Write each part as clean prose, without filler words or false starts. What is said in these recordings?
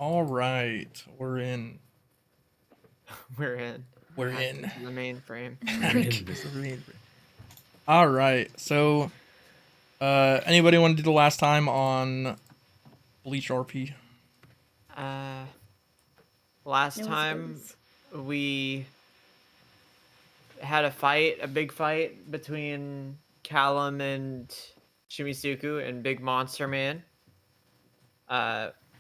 All right, we're in. We're in. We're in. Access to the mainframe. Access to the mainframe. All right, so anybody want to do the last time on Bleach RP? Last time we had a big fight between Kallum and Shimisuku and Big Monster Man.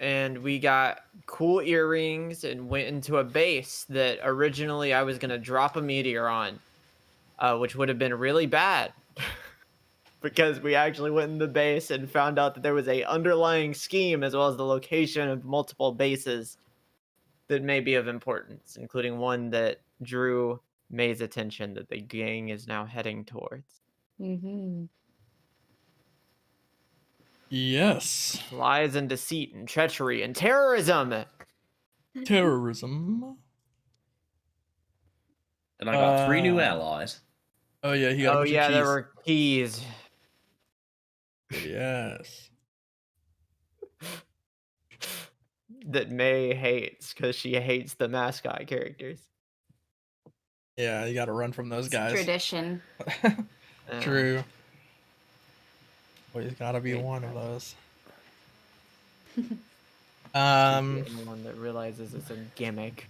And we got cool earrings and went into a base that originally I was gonna drop a meteor on, which would have been really bad. Because we actually went in the base and found out that there was a underlying scheme as well as the location of multiple bases that may be of importance, including one that drew May's attention that the gang is now heading towards. Mm-hmm. Yes. Lies and deceit and treachery and terrorism. Terrorism. And I got 3 new allies. Oh yeah, he got a bunch of keys. There were keys. Yes. That May hates because she hates the mascot characters. Yeah, you got to run from those guys. Tradition. True. Always got to be one of those. The one that realizes it's a gimmick.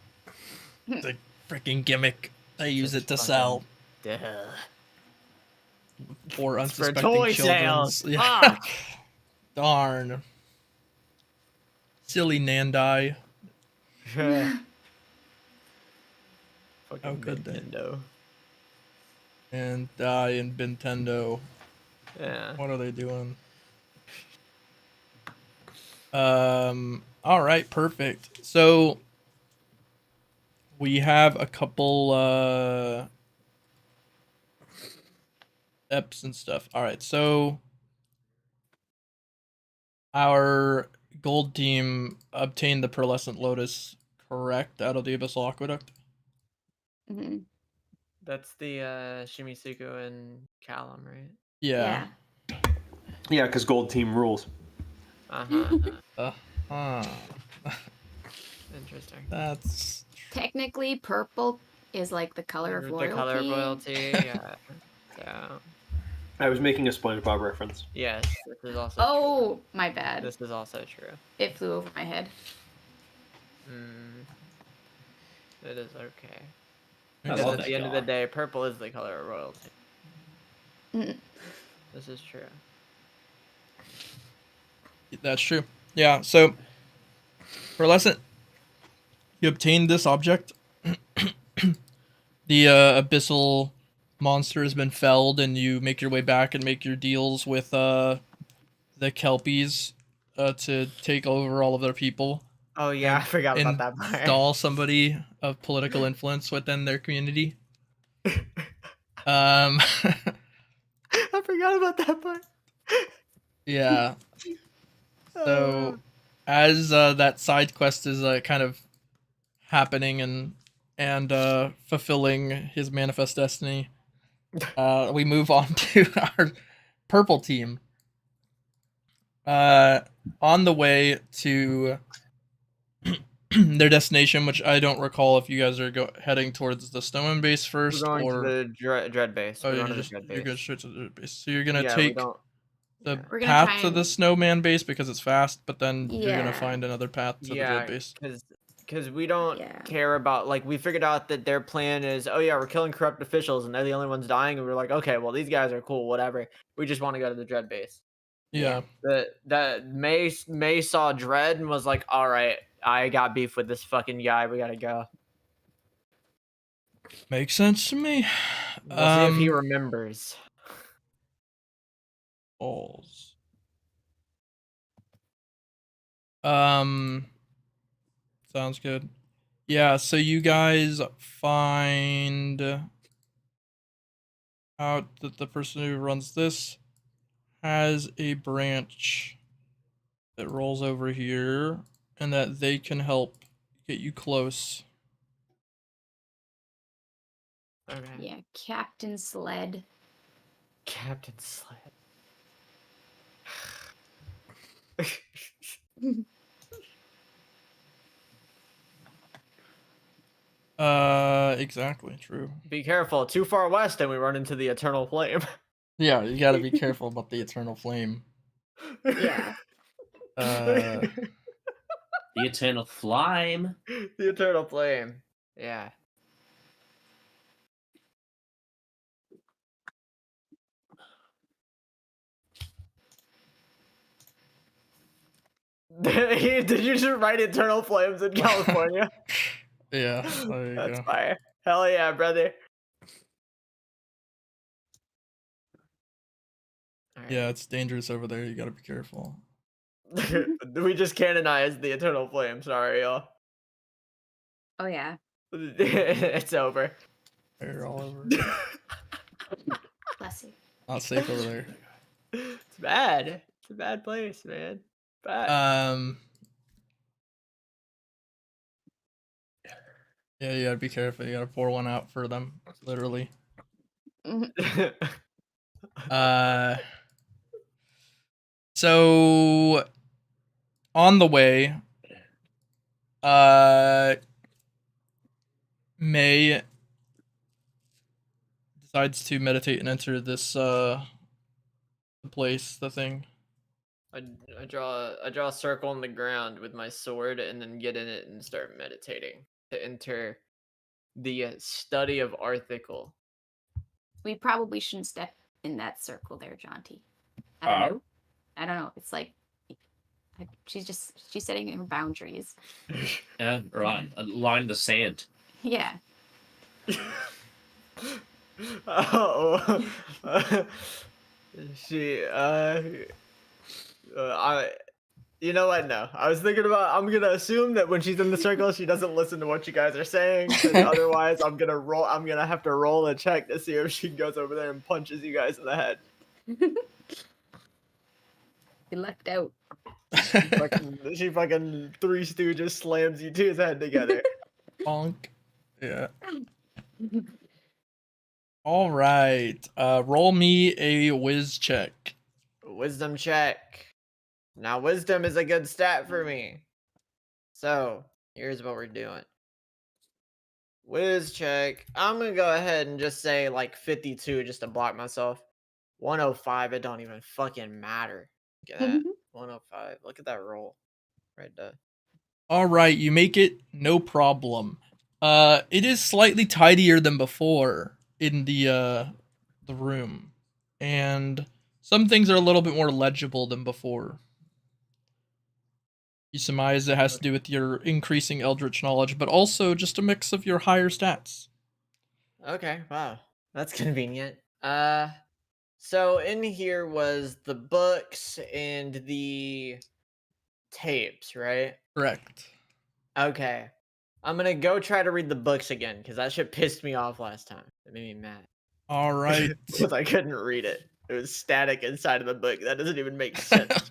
It's a freaking gimmick. They use it to sell. Duh. For unsuspecting toy children. sales. Yeah. Darn. Silly Nandai. Fucking How could they? Nintendo. And die in Nintendo. Yeah. What are they doing? All right, perfect. So we have a couple eps and stuff. All right, so our gold team obtained the pearlescent lotus, correct, out of the abyssal aqueduct. Mm-hmm. That's the Shimisuku and Kallum, right? Yeah. Yeah, because gold team rules. Interesting. That's technically purple is like the color of royalty. The color of royalty. Yeah. So. I was making a SpongeBob reference. Yes, this is also. Oh, true. My bad. This is also true. It flew over my head. It is okay. Because at the end of the day, purple is the color of royalty. This is true. That's true. Yeah, so pearlescent, you obtained this object. The abyssal monster has been felled, and you make your way back and make your deals with the Kelpies to take over all of their people. Oh yeah, I forgot about that part. Install somebody of political influence within their community. I forgot about that part. Yeah. So, as that side quest is kind of happening and fulfilling his manifest destiny, we move on to our purple team. On the way to their destination, which I don't recall if you guys are heading towards the Snowman base first, We're going or to the Dread base. Oh, We're you're going to the Dread base. going straight to the Dread base. So you're gonna take the We're gonna path to the Snowman base because it's fast, but then you're gonna find another path to the Dread base. Because we don't care about, like, we figured out that their plan is, oh yeah, we're killing corrupt officials and they're the only ones dying, and we're like, okay, well, these guys are cool, whatever. We just want to go to the Dread base. Yeah. That May saw Dread and was like, all right, I got beef with this fucking guy. We gotta go. Makes sense to me. We'll see if he remembers. Balls. Sounds good. Yeah, so you guys find out that the person who runs this has a branch that rolls over here, and that they can help get you close. Okay. Yeah, Captain Sled. Captain Sled. Exactly, true. Be careful. Too far west, and we run into the eternal flame. Yeah, you gotta be careful about the eternal flame. Yeah. Uh, The eternal flame. The eternal flame. Yeah. Did you just write eternal flames in California? yeah, there you That's go. fire. Hell yeah, brother. Alright. Yeah, it's dangerous over there. You gotta be careful. We just canonized the eternal flame. Sorry, y'all. Oh yeah. It's over. They're all over. Bless you. Not safe over there. It's bad. It's a bad place, man. Bad. Yeah, you gotta be careful. You gotta pour one out for them, literally. So on the way, May decides to meditate and enter this the place, the thing. I draw a circle on the ground with my sword and then get in it and start meditating to enter the study of Arthical. We probably shouldn't step in that circle there, Jonty. I don't know. It's like she's setting her boundaries. Yeah, right. A line in the sand. Yeah. Oh, she you know what? No, I was thinking about. I'm gonna assume that when she's in the circle, she doesn't listen to what you guys are saying. 'Cause otherwise, I'm gonna have to roll a check to see if she goes over there and punches you guys in the head. You lucked out. She fucking Three Stooges slams you two's head together. Bonk. Yeah. All right. Roll me a whiz check. Wisdom check. Now, wisdom is a good stat for me. So, here's what we're doing. Whiz check. I'm gonna go ahead and just say like 52 just to block myself. 105, it don't even fucking matter. Look at that. 105. Look at that roll. Right there. All right, you make it, no problem. It is slightly tidier than before in the room, and some things are a little bit more legible than before. You surmise it has to do with your increasing eldritch knowledge, but also just a mix of your higher stats. Okay, wow. That's convenient. So in here was the books and the tapes, right? Correct. Okay. I'm gonna go try to read the books again, because that shit pissed me off last time. It made me mad. All right. Because I couldn't read it. It was static inside of the book. That doesn't even make sense.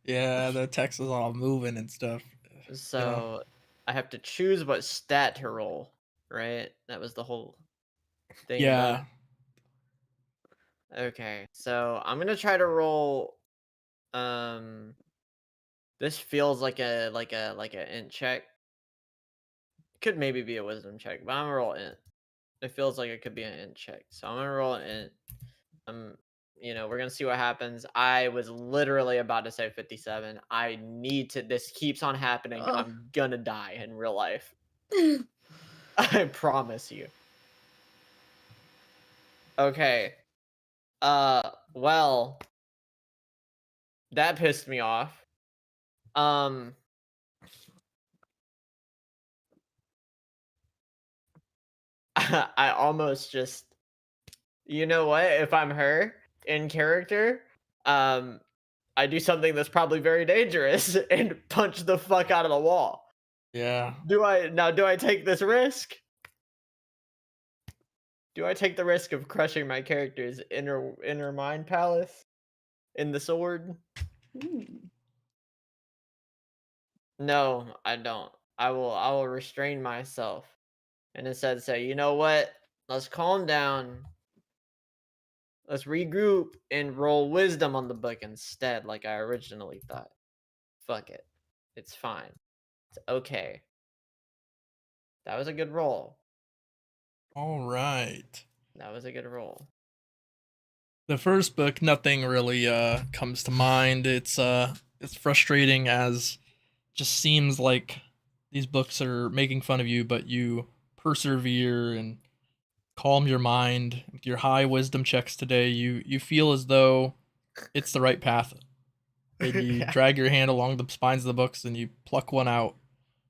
Yeah, the text is all moving and stuff. So I have to choose what stat to roll, right? That was the whole thing. Yeah. Okay, so I'm gonna try to roll. This feels like an int check. Could maybe be a wisdom check, but I'm gonna roll int. It feels like it could be an int check, so I'm gonna roll an int. We're gonna see what happens. I was literally about to say 57. I need to. This keeps on happening. Ugh. I'm gonna die in real life. I promise you. Okay. Well, that pissed me off. I almost just, you know what? If I'm her in character, I do something that's probably very dangerous and punch the fuck out of the wall. Yeah. Do I take this risk? Do I take the risk of crushing my character's inner mind palace in the sword? No, I don't. I will restrain myself and instead say, you know what? Let's calm down. Let's regroup and roll wisdom on the book instead, like I originally thought. Fuck it. It's fine. It's okay. That was a good roll. All right. That was a good roll. The first book, nothing really comes to mind. It's frustrating as just seems like these books are making fun of you, but you persevere and calm your mind with your high wisdom checks today. You feel as though it's the right path. And you Yeah. drag your hand along the spines of the books and you pluck one out.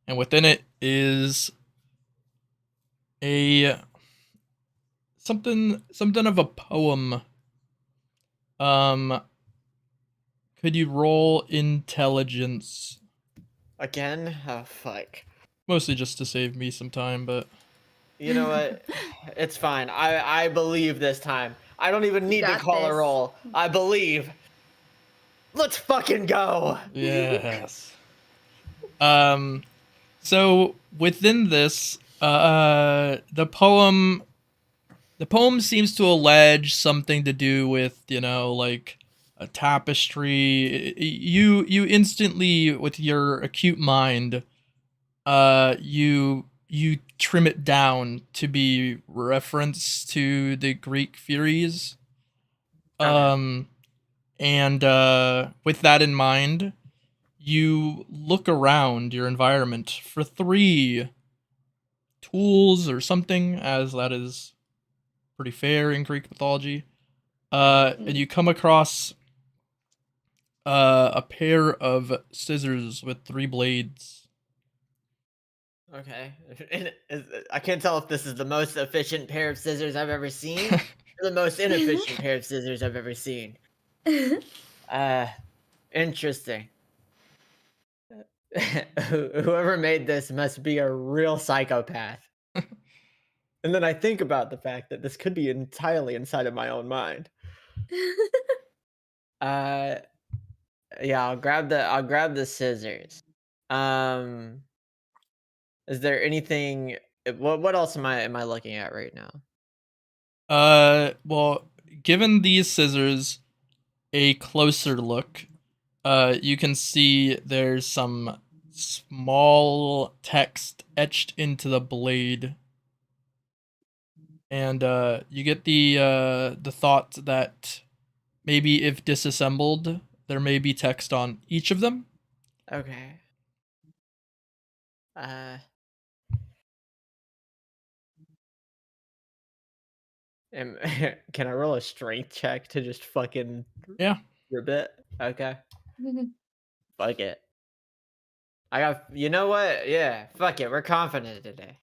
And within it is a something of a poem. Could you roll intelligence? Again? Oh, fuck. Mostly just to save me some time, but You know what? It's fine. I believe this time. I don't even need to got call a this. roll. I believe. Let's fucking go. yes. So within this, the poem seems to allege something to do with, like a tapestry. You instantly, with your acute mind, you trim it down to be reference to the Greek Furies. Okay. And with that in mind, you look around your environment for 3 tools or something, as that is pretty fair in Greek mythology. And you come across a pair of scissors with 3 blades. Okay. I can't tell if this is the most efficient pair of scissors I've ever seen or the most inefficient pair of scissors I've ever seen. Interesting. Whoever made this must be a real psychopath. And then I think about the fact that this could be entirely inside of my own mind. Uh yeah, I'll grab the scissors. Is there anything what else am I looking at right now? Well, given these scissors a closer look, you can see there's some small text etched into the blade. And you get the thought that maybe if disassembled, there may be text on each of them. Okay. Uh am, can I roll a strength check to just fucking Yeah. rip it? Okay. Fuck it. You know what? Yeah, fuck it. We're confident today.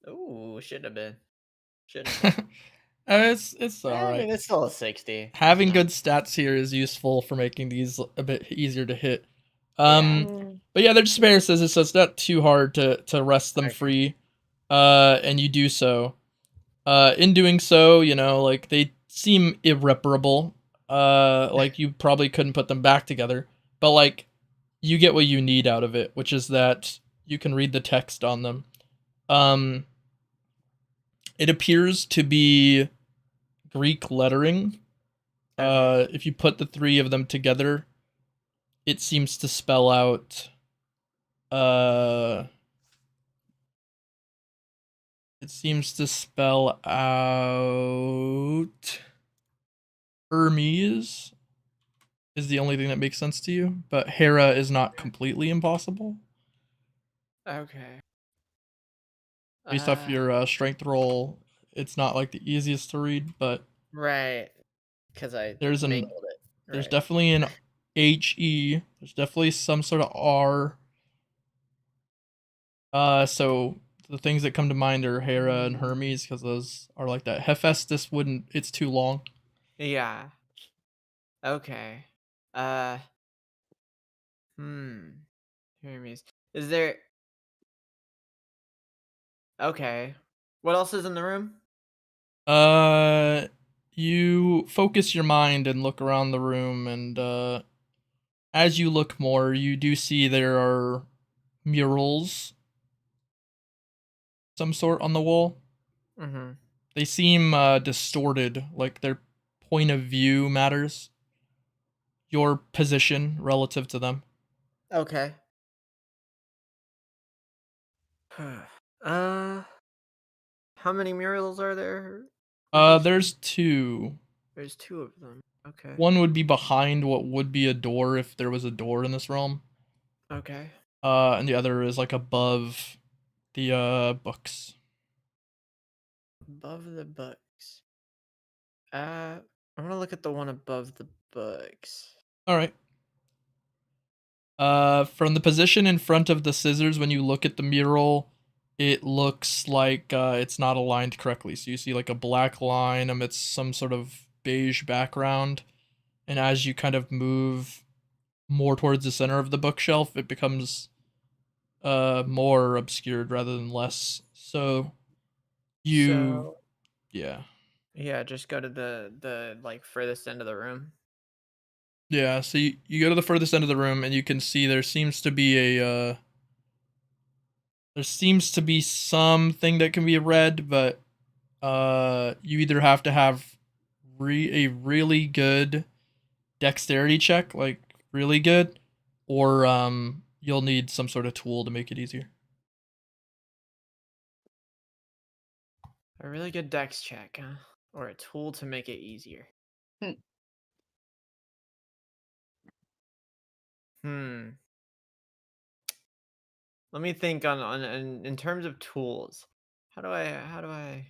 Ooh, shouldn't have been. Shouldn't have been. It's all I right. mean, it's still a 60. Having good stats here is useful for making these a bit easier to hit. Yeah. But yeah, they're just spare scissors, so it's not too hard to wrest them Okay. free. And you do so. In doing so, like they seem irreparable. Like you probably couldn't put them back together, but like you get what you need out of it, which is that you can read the text on them. It appears to be Greek lettering. Okay. If you put the 3 of them together, it seems to spell out Hermes is the only thing that makes sense to you, but Hera is not completely impossible. Okay. Based off your strength roll, it's not like the easiest to read, but Right. Because I there's mangled it. there's Right. definitely an HE. There's definitely some sort of R. So the things that come to mind are Hera and Hermes, because those are like that. Hephaestus wouldn't. It's too long. Yeah. Okay. Hermes. Is there? Okay. What else is in the room? You focus your mind and look around the room, and as you look more, you do see there are murals, some sort on the wall. Mm-hmm. They seem distorted, like their point of view matters. Your position relative to them. Okay. How many murals are there? There's 2. There's 2 of them. Okay. One would be behind what would be a door if there was a door in this realm. Okay. And the other is like above the books. Above the books. I'm gonna look at the one above the books. All right. From the position in front of the scissors, when you look at the mural, it looks like it's not aligned correctly. So you see like a black line amidst some sort of beige background, and as you kind of move more towards the center of the bookshelf, it becomes more obscured rather than less. So So yeah. yeah, just go to the like furthest end of the room. Yeah, so you go to the furthest end of the room and you can see there seems to be something that can be read, but you either have to have a really good dexterity check, like really good, or you'll need some sort of tool to make it easier. A really good dex check, huh? Or a tool to make it easier. Hmm. Let me think on in terms of tools. How do I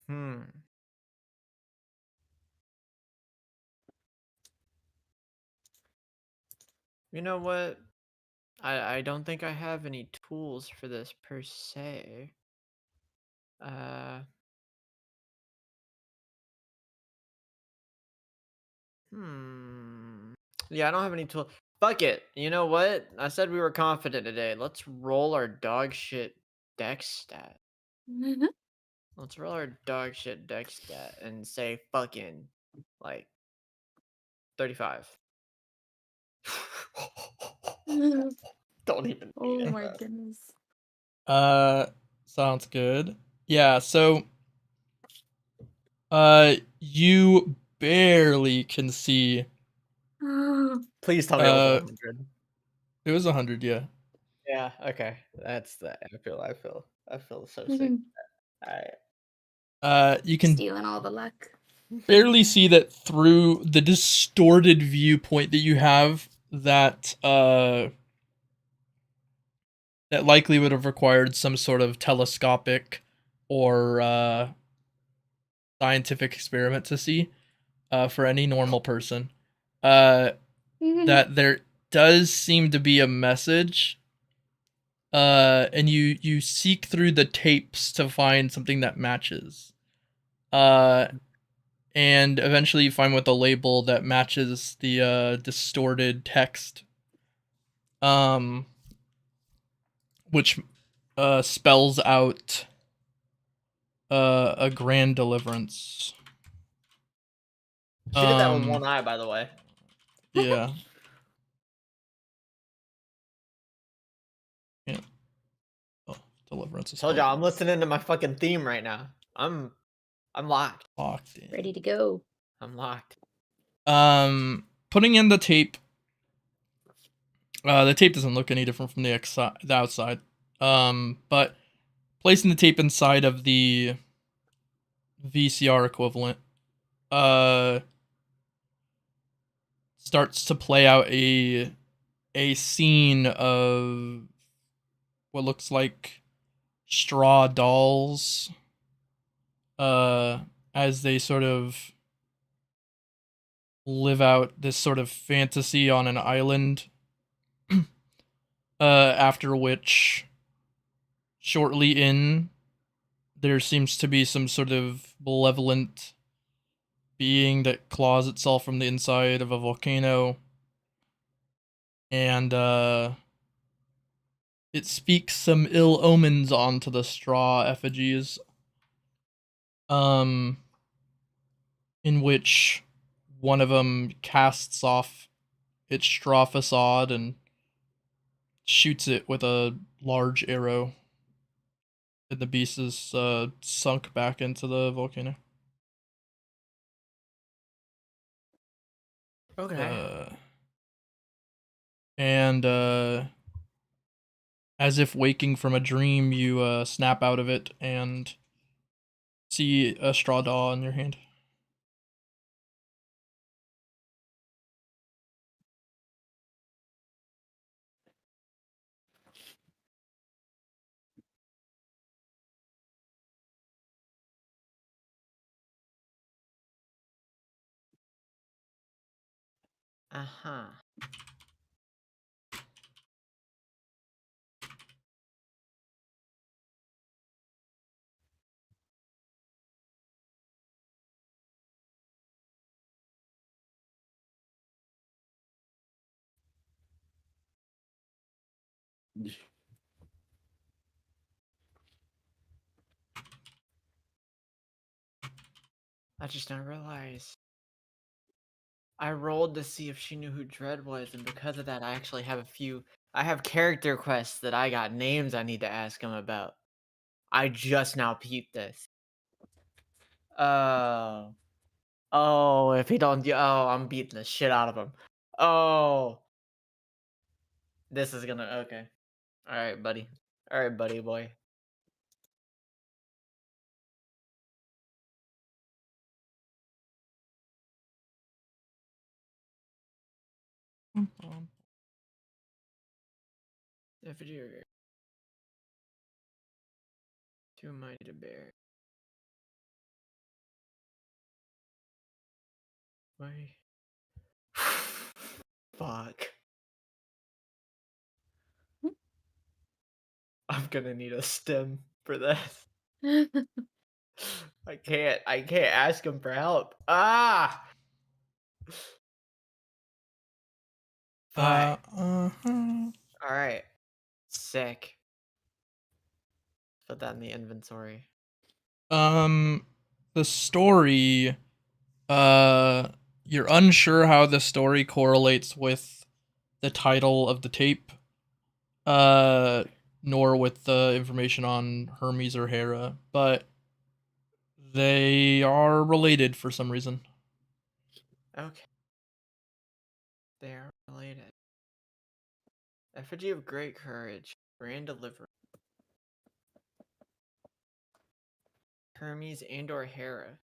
hmm. You know what? I don't think I have any tools for this per se. Hmm. Yeah, I don't have any tools. Fuck it. You know what? I said we were confident today. Let's roll our dog shit dex stat. Let's roll our dog shit dex stat and say fucking like 35. Don't even. Oh my goodness. Sounds good. Yeah, so you barely can see. Please tell me it was 100. It was 100, yeah. Yeah. Okay. That's that. I feel so sick. All right. You can Stealing all the luck. barely see that through the distorted viewpoint that you have that that likely would have required some sort of telescopic or scientific experiment to see for any normal person. That there does seem to be a message, and you seek through the tapes to find something that matches, and eventually you find with a label that matches the distorted text, which spells out a grand deliverance. She did that with one eye, by the way. Yeah. Yeah. Oh, deliverance is Told y'all I'm listening to my fucking theme right now. I'm locked. locked in. Ready to go. I'm locked. Putting in the tape. The tape doesn't look any different from the outside. But placing the tape inside of the VCR equivalent, starts to play out a scene of what looks like straw dolls, as they sort of live out this sort of fantasy on an island, after which, shortly in, there seems to be some sort of malevolent being that claws itself from the inside of a volcano, and it speaks some ill omens onto the straw effigies, in which one of them casts off its straw facade and shoots it with a large arrow, and the beast is sunk back into the volcano. Okay. and as if waking from a dream, you snap out of it and see a straw doll in your hand. Uh-huh. I just now realized I rolled to see if she knew who Dread was, and because of that, I actually have I have character quests that I got names I need to ask him about. I just now peeped this. Oh. Oh, if he don't do, oh, I'm beating the shit out of him. Oh. This is gonna, okay. Alright, buddy. Alright, buddy boy. Effigy or too mighty to bear. Why? Fuck. I'm gonna need a stem for this. I can't ask him for help. Ah! Fuck. Alright. Sick. Put that in the inventory. The story, you're unsure how the story correlates with the title of the tape, nor with the information on Hermes or Hera, but they are related for some reason. Okay. They are related. Effigy of great courage. Grand deliverance. Hermes and or Hera.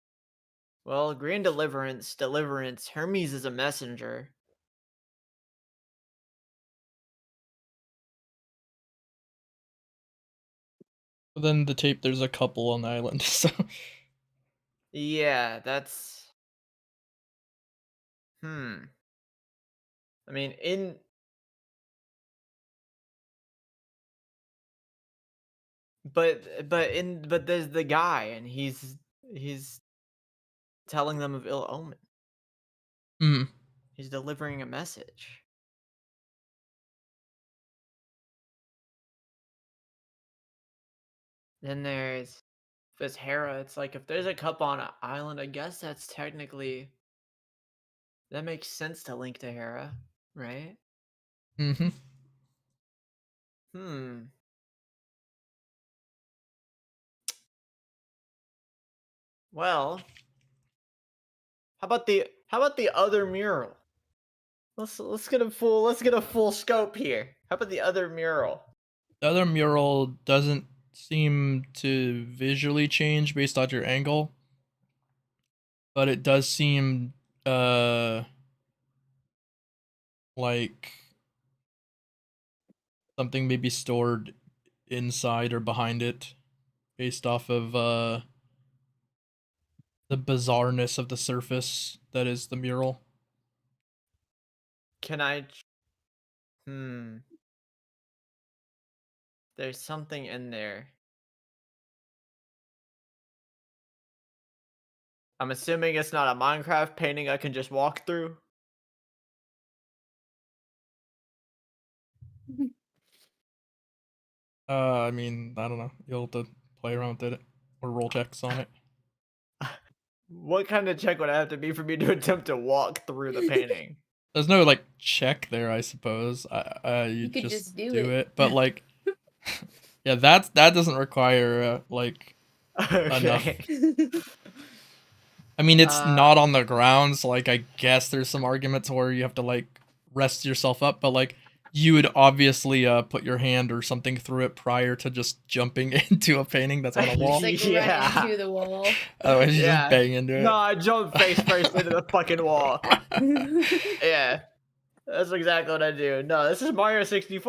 Well, grand deliverance. Hermes is a messenger. But then the tape, there's a couple on the island, so. Yeah, that's. I mean, but there's the guy, and he's telling them of ill omen. Mm. He's delivering a message. Then there's Hera. It's like if there's a cup on an island, I guess that's technically that makes sense to link to Hera, right? Mm-hmm. Well, how about the other mural? Let's get a full scope here. How about the other mural? The other mural doesn't seem to visually change based on your angle, but it does seem like something maybe stored inside or behind it based off of the bizarreness of the surface that is the mural. Can I? There's something in there. I'm assuming it's not a Minecraft painting I can just walk through. I mean, I don't know. You'll have to play around with it or roll checks on it. What kind of check would I have to be for me to attempt to walk through the painting? There's no like check there, I suppose. You could just just do it. But like, yeah, that doesn't require like enough. Okay. I mean, it's not on the ground, so like I guess there's some arguments where you have to like rest yourself up, but like you would obviously put your hand or something through it prior to just jumping into a painting that's on a wall. Just like Yeah. run into the wall. Otherwise, you Yeah. just bang into it. No, I jumped face first into the fucking wall. Yeah. That's exactly what I do. No, this is Mario 64.